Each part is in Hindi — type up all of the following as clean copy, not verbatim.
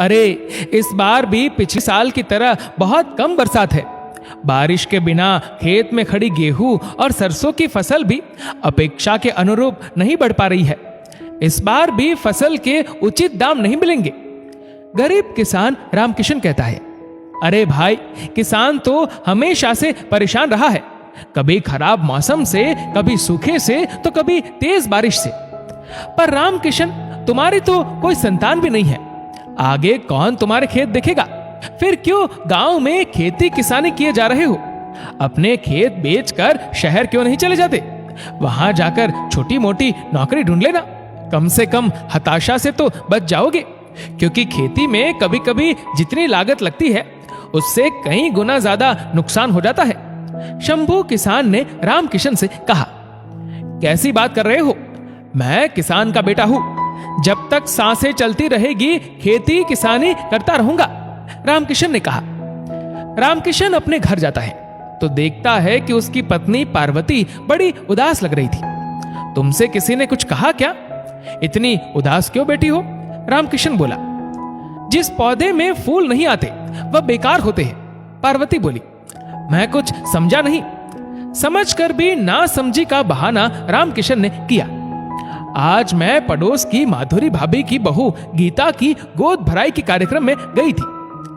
अरे, इस बार भी पिछले साल की तरह बहुत कम बरसात है। बारिश के बिना खेत में खड़ी गेहूं और सरसों की फसल भी अपेक्षा के अनुरूप नहीं बढ़ पा रही है। इस बार भी फसल के उचित दाम नहीं मिलेंगे। गरीब किसान रामकिशन कहता है, अरे भाई, किसान तो हमेशा से परेशान रहा है, कभी खराब मौसम से, कभी सूखे से, तो कभी तेज बारिश से। पर रामकिशन, तुम्हारी तो कोई संतान भी नहीं है, आगे कौन तुम्हारे खेत देखेगा? फिर क्यों गांव में खेती किसानी किए जा रहे हो? अपने खेत बेचकर शहर क्यों नहीं चले जाते? वहां जाकर छोटी मोटी नौकरी ढूंढ लेना, कम से कम हताशा से तो बच जाओगे। क्योंकि खेती में कभी कभी जितनी लागत लगती है उससे कई गुना ज्यादा नुकसान हो जाता है। शंभू किसान ने रामकिशन से कहा, कैसी बात कर रहे हो? मैं किसान का बेटा हूं, जब तक सांसें चलती रहेगी खेती किसानी करता रहूंगा, रामकिशन ने कहा। रामकिशन अपने घर जाता है तो देखता है कि उसकी पत्नी पार्वती बड़ी उदास लग रही थी। तुमसे किसी ने कुछ कहा क्या? इतनी उदास क्यों बैठी हो? रामकिशन बोला, जिस पौधे में फूल नहीं आते वह बेकार होते हैं, पार्वती बोली। मैं कुछ समझा नहीं। समझकर भी ना समझी का बहाना रामकिशन ने किया। आज मैं पड़ोस की माधुरी भाभी की बहू गीता की गोद भराई के कार्यक्रम में गई थी।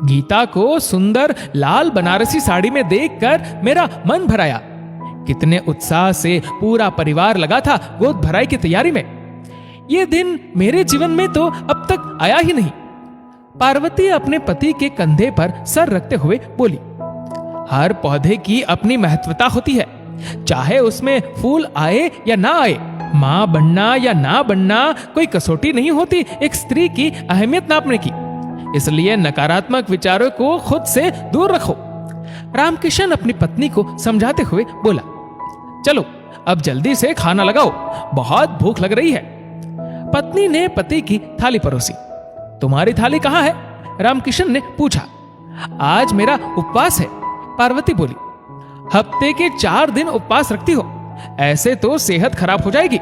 गीता को सुंदर लाल बनारसी साड़ी में देखकर मेरा मन भराया। कितने उत्साह से पूरा परिवार लगा था गोद भराई की तैयारी में। ये दिन मेरे जीवन में तो अब तक आया ही नहीं। पार्वती अपने पति के कंधे पर सर रखते हुए बोली, हर पौधे की अपनी महत्वता होती है, चाहे उसमें फूल आए या ना आए। मां बनना या ना बनना कोई कसौटी नहीं होती एक स्त्री की अहमियत नापने की। इसलिए नकारात्मक विचारों को खुद से दूर रखो। रामकिशन अपनी पत्नी को समझाते हुए बोला, चलो अब जल्दी से खाना लगाओ, बहुत भूख लग रही है। पत्नी ने पति की थाली परोसी। तुम्हारी थाली कहाँ है? रामकिशन ने पूछा। आज मेरा उपवास है, पार्वती बोली। हफ्ते के 4 दिन उपवास रखती हो, ऐसे तो सेहत खराब हो जाएगी।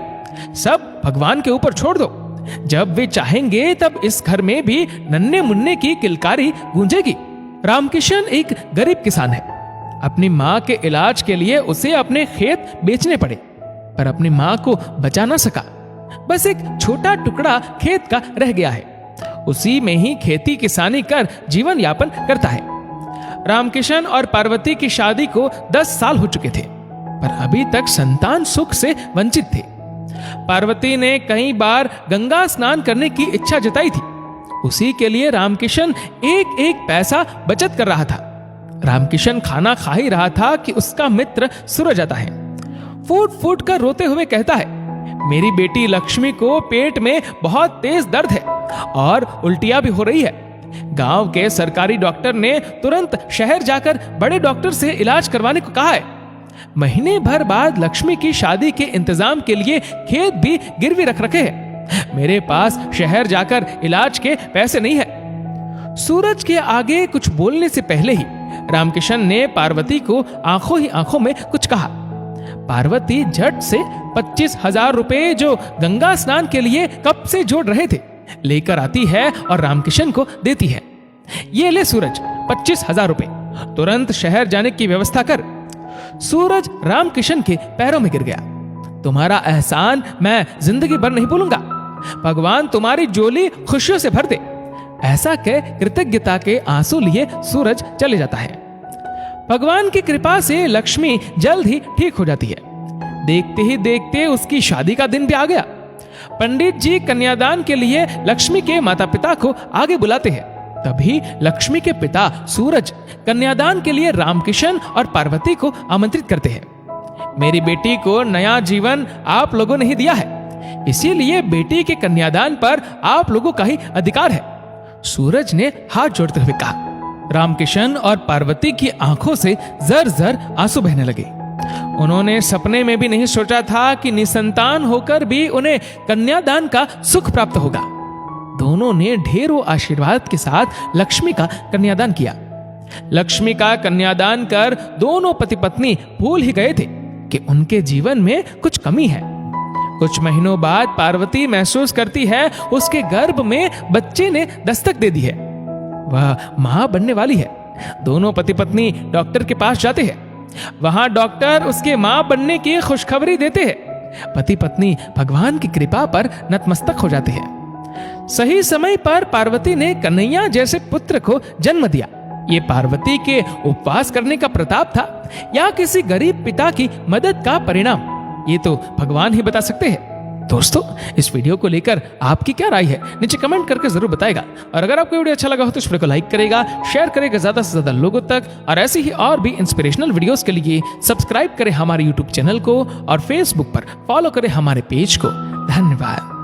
सब भगवान के ऊपर छोड़ दो। जब वे चाहेंगे तब इस घर में भी नन्हे मुन्ने की किलकारी गूंजेगी। रामकिशन एक गरीब किसान है। अपनी मां के इलाज के लिए उसे अपने खेत बेचने पड़े, पर अपनी मां को बचा ना सका। बस एक छोटा टुकड़ा खेत का रह गया है, उसी में ही खेती किसानी कर जीवन यापन करता है। रामकिशन और पार्वती की शादी को 10 साल हो चुके थे, पर अभी तक संतान सुख से वंचित थे। पार्वती ने कई बार गंगा स्नान करने की इच्छा जताई थी। उसी के लिए रामकिशन एक एक पैसा बचत कर रहा था। रामकिशन खाना खा ही रहा था कि उसका मित्र सूरज आता है। फूट फूट कर रोते हुए कहता है, मेरी बेटी लक्ष्मी को पेट में बहुत तेज दर्द है और उल्टियां भी हो रही है। गांव के सरकारी डॉक्टर ने तुरंत शहर जाकर बड़े डॉक्टर से इलाज करवाने को कहा है। महीने भर बाद लक्ष्मी की शादी के इंतजाम के लिए खेत भी गिरवी रख रखे हैं। मेरे पास शहर जाकर इलाज के पैसे नहीं है। सूरज के आगे कुछ बोलने से पहले ही रामकिशन ने पार्वती को आंखों ही आंखों में कुछ कहा। पार्वती झट से 25,000 रुपए जो गंगा स्नान के लिए कब से जोड़ रहे थे लेकर आती है और रामकिशन को देती है। ये ले सूरज, 25,000 रुपए, तुरंत शहर जाने की व्यवस्था कर। सूरज रामकिशन के पैरों में गिर गया। तुम्हारा एहसान मैं जिंदगी भर नहीं भूलूंगा। भगवान तुम्हारी झोली खुशियों से भर दे। ऐसा कह कृतज्ञता के आंसू लिए सूरज चले जाता है। भगवान की कृपा से लक्ष्मी जल्द ही ठीक हो जाती है। देखते ही देखते उसकी शादी का दिन भी आ गया। पंडित जी कन्यादान के लिए लक्ष्मी के माता पिता को आगे बुलाते हैं। तभी लक्ष्मी के पिता सूरज कन्यादान के लिए रामकिशन और पार्वती को आमंत्रित करते हैं। मेरी बेटी को नया जीवन आप लोगों ने ही दिया है, इसीलिए बेटी के कन्यादान पर आप लोगों का ही अधिकार है, सूरज ने हाथ जोड़ते हुए कहा। रामकिशन और पार्वती की आंखों से जर जर आंसू बहने लगे। उन्होंने सपने में भी नहीं सोचा था कि निसंतान होकर भी उन्हें कन्यादान का सुख प्राप्त होगा। दोनों ने ढेरों आशीर्वाद के साथ लक्ष्मी का कन्यादान किया। लक्ष्मी का कन्यादान कर दोनों पति पत्नी भूल ही गए थे कि उनके जीवन में कुछ कमी है। कुछ महीनों बाद पार्वती महसूस करती है उसके गर्भ में बच्चे ने दस्तक दे दी है। वह मां बनने वाली है। दोनों पति पत्नी डॉक्टर के पास जाते हैं। वहां डॉक्टर उसके मां बनने की खुशखबरी देते हैं। पति पत्नी भगवान की कृपा पर नतमस्तक हो जाते हैं। सही समय पर पार्वती ने कन्हैया जैसे पुत्र को जन्म दिया। ये पार्वती के उपवास करने का प्रताप था या किसी गरीब पिता की मदद का परिणाम, ये तो भगवान ही बता सकते हैं। दोस्तों, इस वीडियो को लेकर आपकी क्या राय है नीचे कमेंट करके जरूर बताएगा। और अगर आपको वीडियो अच्छा लगा हो तो इस वीडियो को लाइक करेगा, शेयर करेगा ज्यादा से ज्यादा लोगों तक। और ऐसी ही और भी इंस्पिरेशनल वीडियोस के लिए सब्सक्राइब करें हमारे यूट्यूब चैनल को और फेसबुक पर फॉलो करें हमारे पेज को। धन्यवाद।